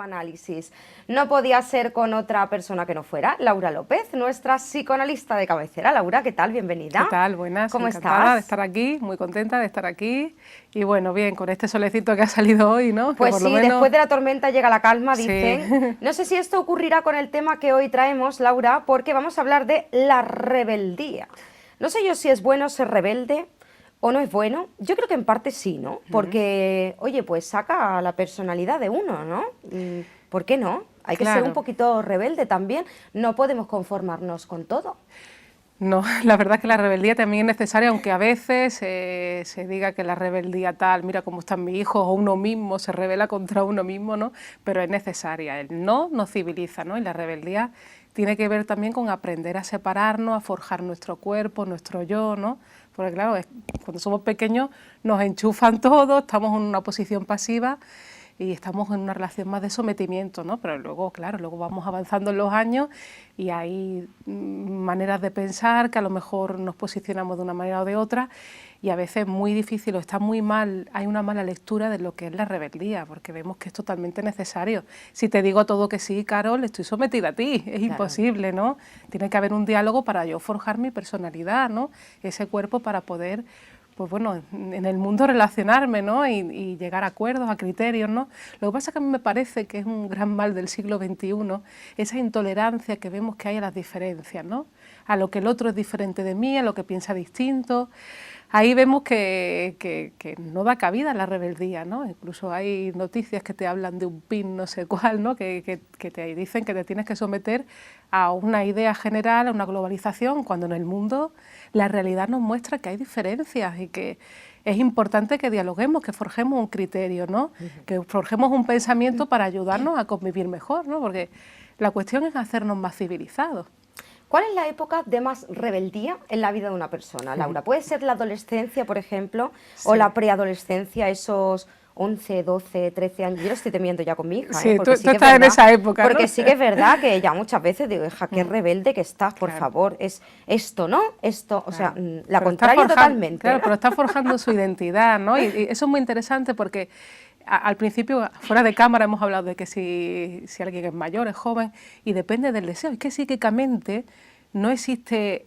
psicoanálisis. No podía ser con otra persona que no fuera Laura López, nuestra psicoanalista de cabecera. Laura, ¿qué tal? Bienvenida. ¿Qué tal? Buenas, ¿Cómo encantada estás? de estar aquí, muy contenta de estar aquí. Y bueno, bien, con este solecito que ha salido hoy, ¿no? Pues que por sí, lo menos... después de la tormenta llega la calma, Sí. dicen. No sé si esto ocurrirá con el tema que hoy traemos, Laura, porque vamos a hablar de la rebeldía. No sé yo si es bueno ser rebelde o no es bueno. Yo creo que en parte sí, ¿no? Porque, oye, pues saca la personalidad de uno, ¿no? ¿Por qué no? Hay que ser un Claro. poquito rebelde también. No podemos conformarnos con todo. No, la verdad es que la rebeldía también es necesaria, aunque a veces se diga que la rebeldía tal, mira cómo están mis hijos, o uno mismo se rebela contra uno mismo, ¿no? Pero es necesaria. El no nos civiliza, ¿no? Y la rebeldía tiene que ver también con aprender a separarnos, a forjar nuestro cuerpo, nuestro yo, ¿no? Porque claro, cuando somos pequeños nos enchufan todo, estamos en una posición pasiva y estamos en una relación más de sometimiento, ¿no? Pero luego, claro, luego vamos avanzando en los años y hay maneras de pensar que a lo mejor nos posicionamos de una manera o de otra y a veces es muy difícil o está muy mal, hay una mala lectura de lo que es la rebeldía, porque vemos que es totalmente necesario. Si te digo todo que sí, Carol, estoy sometida a ti, es imposible, ¿no? Tiene que haber un diálogo para yo forjar mi personalidad, ¿no? Ese cuerpo para poder, pues bueno, en el mundo relacionarme, ¿no? Y llegar a acuerdos, a criterios, ¿no? Lo que pasa es que a mí me parece que es un gran mal del siglo XXI, esa intolerancia que vemos que hay a las diferencias, ¿no? A lo que el otro es diferente de mí, a lo que piensa distinto. Ahí vemos que no da cabida a la rebeldía, ¿no? Incluso hay noticias que te hablan de un pin no sé cuál, ¿no? Que te dicen que te tienes que someter a una idea general, a una globalización, cuando en el mundo la realidad nos muestra que hay diferencias y que es importante que dialoguemos, que forjemos un criterio, ¿no? Que forjemos un pensamiento para ayudarnos a convivir mejor, ¿no? Porque la cuestión es hacernos más civilizados. ¿Cuál es la época de más rebeldía en la vida de una persona, Laura? ¿Puede ser la adolescencia, por ejemplo, o Sí. la preadolescencia, esos 11, 12, 13 años? Yo lo estoy temiendo ya con mi hija, Sí, porque tú sí que es estás en verdad, esa época, ¿no? porque sí que es verdad que ya muchas veces digo, hija, qué rebelde que estás, por Claro. favor, es esto, ¿no? Esto, o sea, Claro. la Pero está contraria totalmente, claro, ¿no? pero está forjando su identidad, ¿no? Y eso es muy interesante porque al principio, fuera de cámara, hemos hablado de que si alguien es mayor, es joven, y depende del deseo. Es que psíquicamente no existe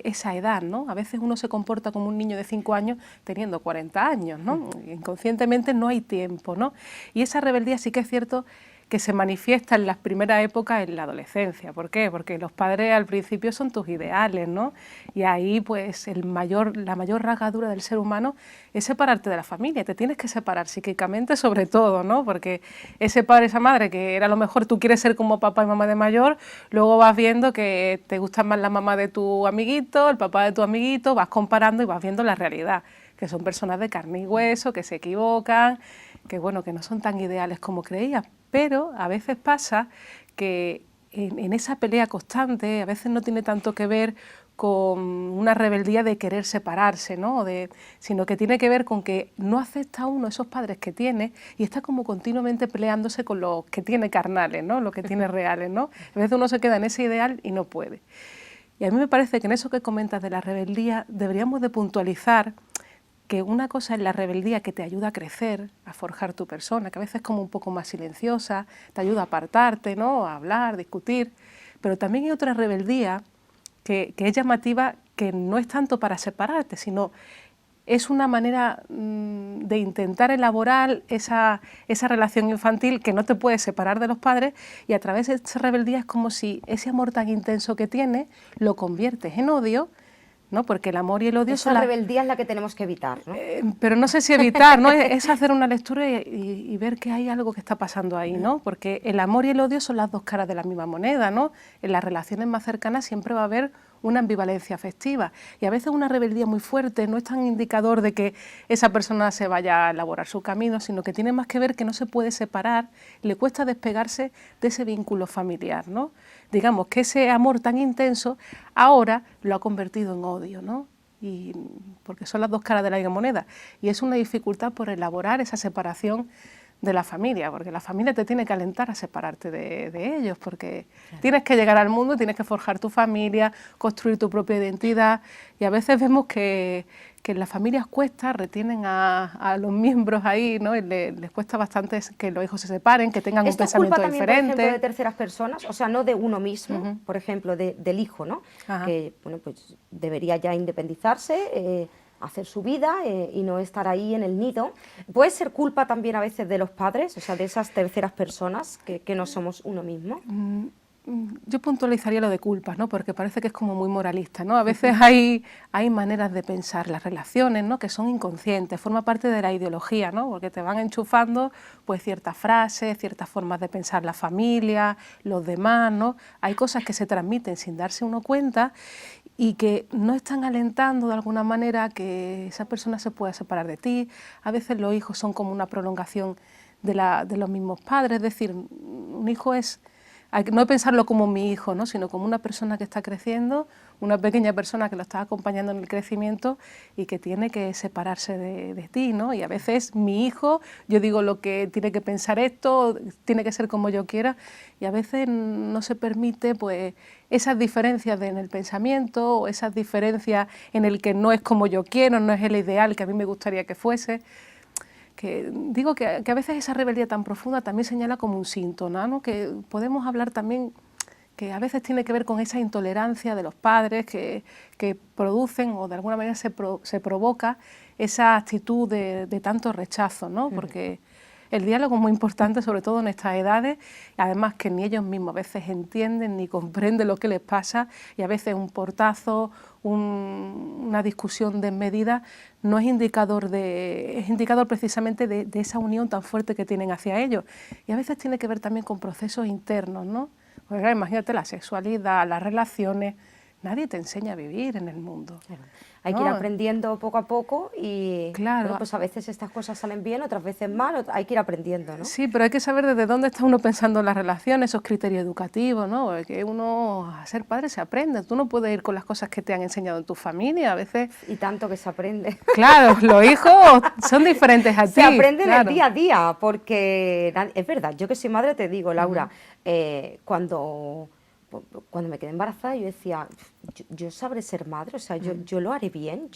esa edad, ¿no? A veces uno se comporta como un niño de 5 años teniendo 40 años, ¿no? Inconscientemente no hay tiempo, ¿no? Y esa rebeldía sí que es cierto que se manifiesta en las primeras épocas en la adolescencia. ¿Por qué? Porque los padres al principio son tus ideales, ¿no? Y ahí pues la mayor rasgadura del ser humano es separarte de la familia. Te tienes que separar psíquicamente sobre todo, ¿no? Porque ese padre, esa madre, que era a lo mejor tú quieres ser como papá y mamá de mayor, luego vas viendo que te gusta más la mamá de tu amiguito, el papá de tu amiguito, vas comparando y vas viendo la realidad, que son personas de carne y hueso, que se equivocan, que bueno, que no son tan ideales como creías. Pero a veces pasa que en esa pelea constante, a veces no tiene tanto que ver con una rebeldía de querer separarse, ¿no? Sino que tiene que ver con que no acepta uno esos padres que tiene y está como continuamente peleándose con los que tiene carnales, ¿no? Los que tiene reales, ¿no? A veces uno se queda en ese ideal y no puede. Y a mí me parece que en eso que comentas de la rebeldía deberíamos de puntualizar que una cosa es la rebeldía que te ayuda a crecer, a forjar tu persona, que a veces es como un poco más silenciosa, te ayuda a apartarte, ¿no? A hablar, discutir, pero también hay otra rebeldía que es llamativa, que no es tanto para separarte, sino es una manera de intentar elaborar esa relación infantil que no te puedes separar de los padres, y a través de esa rebeldía es como si ese amor tan intenso que tienes lo conviertes en odio, ¿no? Porque el amor y el odio Esa rebeldía es la que tenemos que evitar, ¿no? pero no sé si evitar, ¿no? Es hacer una lectura y ver que hay algo que está pasando ahí, ¿no? Porque el amor y el odio son las dos caras de la misma moneda, ¿no? En las relaciones más cercanas siempre va a haber una ambivalencia afectiva, y a veces una rebeldía muy fuerte no es tan indicador de que esa persona se vaya a elaborar su camino, sino que tiene más que ver que no se puede separar, le cuesta despegarse de ese vínculo familiar, ¿no? Digamos que ese amor tan intenso ahora lo ha convertido en odio, ¿no? Porque son las dos caras de la misma moneda, y es una dificultad por elaborar esa separación de la familia, porque la familia te tiene que alentar a separarte de ellos, porque tienes que llegar al mundo, tienes que forjar tu familia, construir tu propia identidad, y a veces vemos que en las familias cuesta, retienen a los miembros ahí, ¿no? Y les cuesta bastante que los hijos se separen, que tengan un pensamiento ¿Esto es culpa también, diferente. por ejemplo, de terceras personas? O sea, no de uno mismo, por ejemplo, del hijo, ¿no? Ajá. Que, bueno, pues debería ya independizarse, hacer su vida y no estar ahí en el nido. ¿Puede ser culpa también a veces de los padres, o sea, de esas terceras personas que no somos uno mismo? Yo puntualizaría lo de culpas, ¿no? Porque parece que es como muy moralista, ¿no? A veces hay maneras de pensar las relaciones, ¿no? Que son inconscientes, forma parte de la ideología, ¿no? Porque te van enchufando pues ciertas frases, ciertas formas de pensar la familia, los demás, ¿no? Hay cosas que se transmiten sin darse uno cuenta y que no están alentando de alguna manera que esa persona se pueda separar de ti. A veces los hijos son como una prolongación de los mismos padres, es decir, un hijo es... No pensarlo como mi hijo, ¿no? Sino como una persona que está creciendo, una pequeña persona que lo está acompañando en el crecimiento y que tiene que separarse de ti, ¿no? Y a veces mi hijo, yo digo lo que tiene que pensar esto, tiene que ser como yo quiera, y a veces no se permite pues esas diferencias en el pensamiento o esas diferencias en el que no es como yo quiero, no es el ideal que a mí me gustaría que fuese. Que digo que a veces esa rebeldía tan profunda también señala como un síntoma, ¿no? Que podemos hablar también que a veces tiene que ver con esa intolerancia de los padres que producen o de alguna manera se provoca esa actitud de tanto rechazo, ¿no? Porque el diálogo es muy importante, sobre todo en estas edades, y además que ni ellos mismos a veces entienden ni comprenden lo que les pasa, y a veces un portazo, una discusión desmedida no es indicador es indicador precisamente de esa unión tan fuerte que tienen hacia ellos. Y a veces tiene que ver también con procesos internos, ¿no? Porque, claro, imagínate la sexualidad, las relaciones, nadie te enseña a vivir en el mundo. Claro. Hay que ir aprendiendo poco a poco y claro. Bueno, pues a veces estas cosas salen bien, otras veces mal, hay que ir aprendiendo, ¿no? Sí, pero hay que saber desde dónde está uno pensando en las relaciones, esos criterios educativos, ¿no? Porque uno a ser padre se aprende, tú no puedes ir con las cosas que te han enseñado en tu familia, a veces... Y tanto que se aprende. Claro, los hijos son diferentes a ti. Se aprende claro. en el día a día, porque es verdad, yo que soy madre te digo, Laura, cuando me quedé embarazada yo decía, yo sabré ser madre, o sea, yo lo haré bien,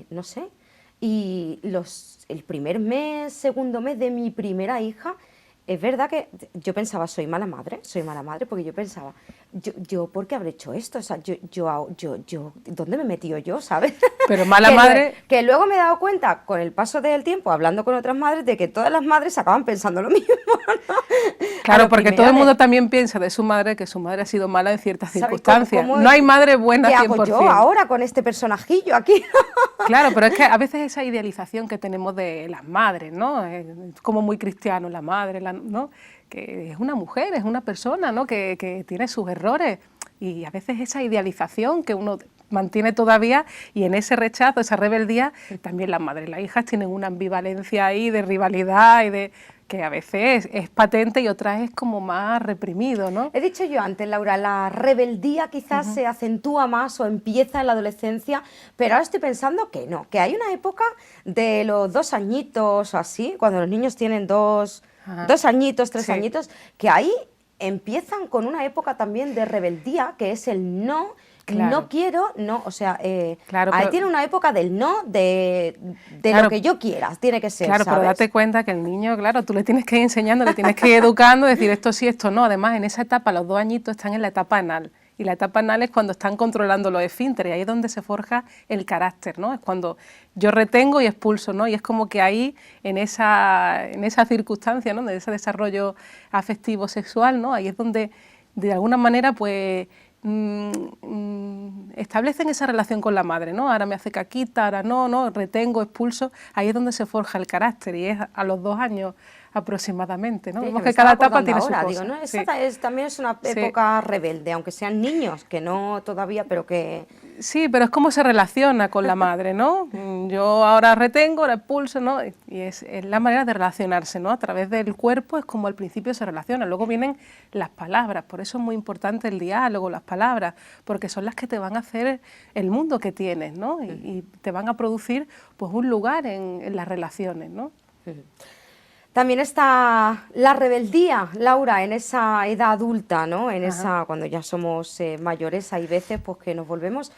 no sé. Y el primer mes, segundo mes de mi primera hija, es verdad que yo pensaba, soy mala madre, porque yo pensaba, yo ¿por qué habré hecho esto? O sea, ¿dónde me he metido yo, sabes? Pero mala madre... Que luego me he dado cuenta, con el paso del tiempo, hablando con otras madres, de que todas las madres acaban pensando lo mismo, ¿no? Claro, porque todo el mundo también piensa de su madre que su madre ha sido mala en ciertas circunstancias. No hay madre buena 100%. ¿Qué hago yo ahora con este personajillo aquí? Claro, pero es que a veces esa idealización que tenemos de las madres, ¿no? Es como muy cristiano, la madre, ¿no? Que es una mujer, es una persona, ¿no? Que tiene sus errores, y a veces esa idealización que uno mantiene todavía, y en ese rechazo, esa rebeldía, también las madres y las hijas tienen una ambivalencia ahí de rivalidad y de que a veces es patente y otras es como más reprimido, ¿no? He dicho yo antes, Laura, la rebeldía quizás se acentúa más o empieza en la adolescencia, pero ahora estoy pensando que no, que hay una época de los 2 añitos o así, cuando los niños tienen 2 añitos, 3 añitos, que ahí empiezan con una época también de rebeldía, que es el no. Claro. No quiero, no, o sea, claro, ahí tiene una época del no, de claro, lo que yo quiera, tiene que ser, claro, ¿sabes? Pero date cuenta que el niño, claro, tú le tienes que ir enseñando, le tienes que ir educando, decir esto sí, esto no. Además, en esa etapa, los 2 añitos están en la etapa anal, y la etapa anal es cuando están controlando los esfínteres, y ahí es donde se forja el carácter, ¿no? Es cuando yo retengo y expulso, ¿no? Y es como que ahí, en esa circunstancia, ¿no? De ese desarrollo afectivo sexual, ¿no? Ahí es donde, de alguna manera, pues... establecen esa relación con la madre, ¿no? Ahora me hace caquita, ahora no, retengo, expulso, ahí es donde se forja el carácter, y es a los 2 años aproximadamente, ¿no? Sí, Vemos que cada etapa tiene su cosa. Digo, ¿no? También es una época rebelde, aunque sean niños, que no todavía, pero que... Sí, pero es como se relaciona con la madre, ¿no? Yo ahora retengo, ahora expulso, ¿no? Y es la manera de relacionarse, ¿no? A través del cuerpo es como al principio se relaciona. Luego vienen las palabras, por eso es muy importante el diálogo, las palabras, porque son las que te van a hacer el mundo que tienes, ¿no? Y te van a producir pues un lugar en las relaciones, ¿no? También está la rebeldía, Laura, en esa edad adulta, ¿no? En esa, cuando ya somos mayores, hay veces pues, que nos volvemos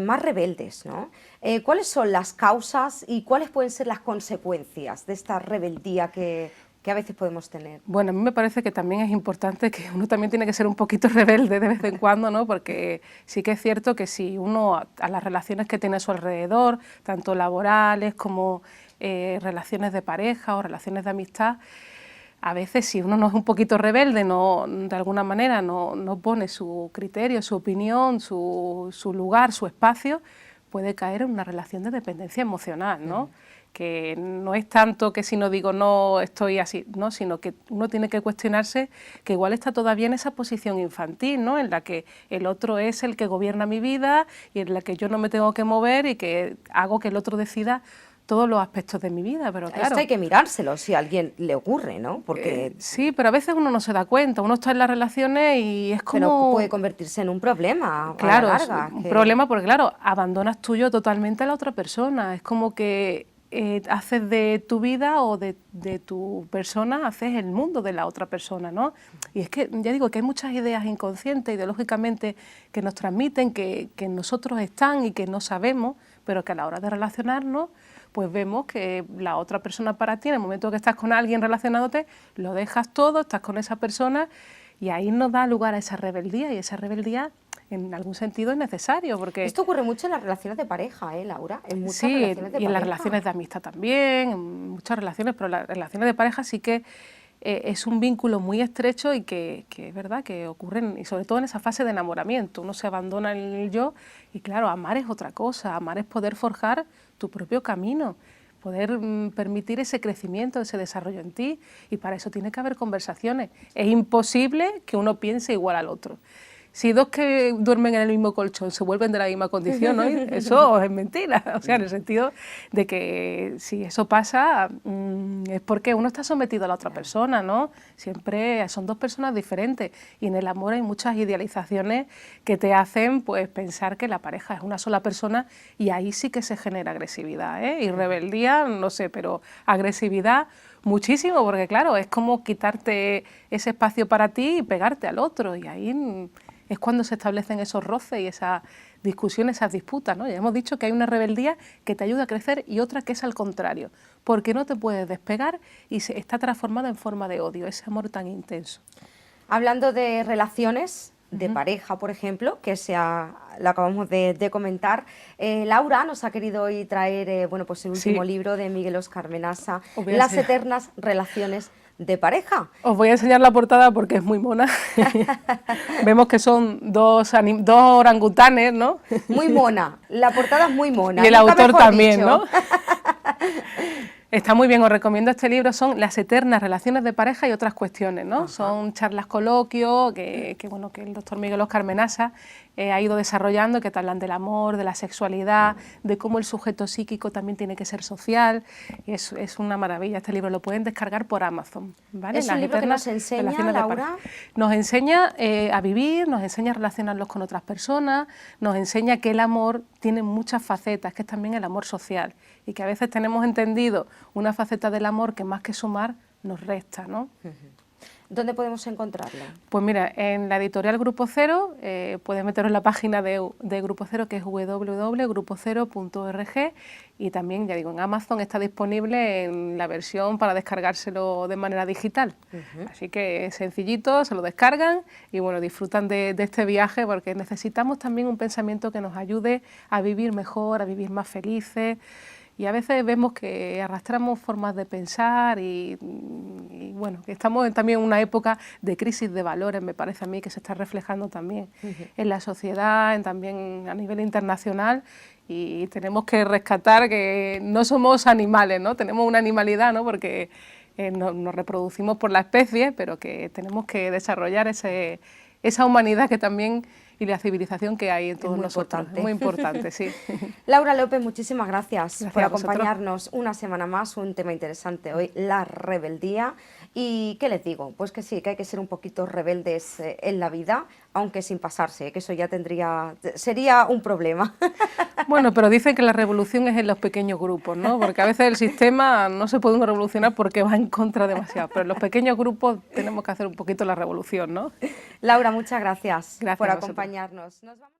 más rebeldes, ¿no? ¿Cuáles son las causas y cuáles pueden ser las consecuencias de esta rebeldía que a veces podemos tener? Bueno, a mí me parece que también es importante que uno también tiene que ser un poquito rebelde de vez en cuando, ¿no? Porque sí que es cierto que si uno a las relaciones que tiene a su alrededor, tanto laborales como relaciones de pareja o relaciones de amistad, a veces si uno no es un poquito rebelde, no, de alguna manera no pone su criterio, su opinión, su lugar, su espacio, puede caer en una relación de dependencia emocional, ¿no? Que no es tanto que si no digo no estoy así, ¿no? Sino que uno tiene que cuestionarse que igual está todavía en esa posición infantil, ¿no? En la que el otro es el que gobierna mi vida y en la que yo no me tengo que mover y que hago que el otro decida todos los aspectos de mi vida, pero claro... Esto hay que mirárselo si a alguien le ocurre, ¿no? Porque... sí, pero a veces uno no se da cuenta, uno está en las relaciones y es como... Pero puede convertirse en un problema claro, a la larga. Un problema porque, claro, abandonas tuyo totalmente a la otra persona, es como que haces de tu vida o de tu persona, haces el mundo de la otra persona, ¿no? Y es que, ya digo, que hay muchas ideas inconscientes, ideológicamente, que nos transmiten, que en nosotros están y que no sabemos, pero que a la hora de relacionarnos, pues vemos que la otra persona para ti, en el momento que estás con alguien relacionándote, lo dejas todo, estás con esa persona y ahí nos da lugar a esa rebeldía y esa rebeldía en algún sentido es necesario porque... Esto ocurre mucho en las relaciones de pareja, ¿eh, Laura? En muchas sí, relaciones de y en las pareja. relaciones de amistad también, en muchas relaciones, pero las relaciones de pareja sí que es un vínculo muy estrecho y que es verdad que ocurren, y sobre todo en esa fase de enamoramiento, uno se abandona en el yo y claro, amar es otra cosa, amar es poder forjar tu propio camino, poder permitir ese crecimiento, ese desarrollo en ti y para eso tiene que haber conversaciones. Es imposible que uno piense igual al otro. Si dos que duermen en el mismo colchón se vuelven de la misma condición, ¿no? Eso es mentira, o sea, en el sentido de que si eso pasa es porque uno está sometido a la otra persona, ¿no? Siempre son dos personas diferentes y en el amor hay muchas idealizaciones que te hacen pues pensar que la pareja es una sola persona y ahí sí que se genera agresividad, ¿eh? Y rebeldía, no sé, pero agresividad muchísimo, porque claro, es como quitarte ese espacio para ti y pegarte al otro y ahí... es cuando se establecen esos roces y esas discusiones, esas disputas, ¿no? Ya hemos dicho que hay una rebeldía que te ayuda a crecer y otra que es al contrario, porque no te puedes despegar y está transformada en forma de odio, ese amor tan intenso. Hablando de relaciones de pareja, por ejemplo, que lo acabamos de comentar, Laura nos ha querido hoy traer bueno, pues el último libro de Miguel Óscar Menasa, Las eternas relaciones de pareja. Os voy a enseñar la portada porque es muy mona. Vemos que son dos orangutanes, ¿no? Muy mona, la portada es muy mona. Y el autor también, dicho, ¿no? Está muy bien, os recomiendo este libro, son Las eternas relaciones de pareja y otras cuestiones, ¿no? Son charlas coloquios que el doctor Miguel Óscar Menasa ha ido desarrollando, que te hablan del amor, de la sexualidad, de cómo el sujeto psíquico también tiene que ser social. Es una maravilla, este libro lo pueden descargar por Amazon, ¿vale? Es un libro que nos enseña, Laura. Nos enseña a vivir, nos enseña a relacionarnos con otras personas, nos enseña que el amor tiene muchas facetas, que es también el amor social, y que a veces tenemos entendido una faceta del amor que más que sumar nos resta, ¿no? ¿Dónde podemos encontrarlo? Pues mira, en la editorial Grupo Cero, puedes meteros en la página de Grupo Cero, que es www.grupocero.org, y también, ya digo, en Amazon está disponible en la versión para descargárselo de manera digital. Así que sencillito, se lo descargan y bueno, disfrutan de este viaje, porque necesitamos también un pensamiento que nos ayude a vivir mejor, a vivir más felices. Y a veces vemos que arrastramos formas de pensar y bueno, que estamos también en una época de crisis de valores, me parece a mí, que se está reflejando también en la sociedad, también a nivel internacional, y tenemos que rescatar que no somos animales, ¿no? Tenemos una animalidad, ¿no? Porque nos reproducimos por la especie, pero que tenemos que desarrollar esa humanidad que también y la civilización que hay en todos nosotros. Importante. Muy importante, sí. Laura López, muchísimas gracias por a vosotros. acompañarnos una semana más, un tema interesante hoy, la rebeldía. ¿Y qué les digo? Pues que sí, que hay que ser un poquito rebeldes en la vida, aunque sin pasarse, que eso ya sería un problema. Bueno, pero dicen que la revolución es en los pequeños grupos, ¿no? Porque a veces el sistema no se puede revolucionar porque va en contra demasiado, pero en los pequeños grupos tenemos que hacer un poquito la revolución, ¿no? Laura, muchas gracias Gracias por a vosotros. acompañarnos. Nos vamos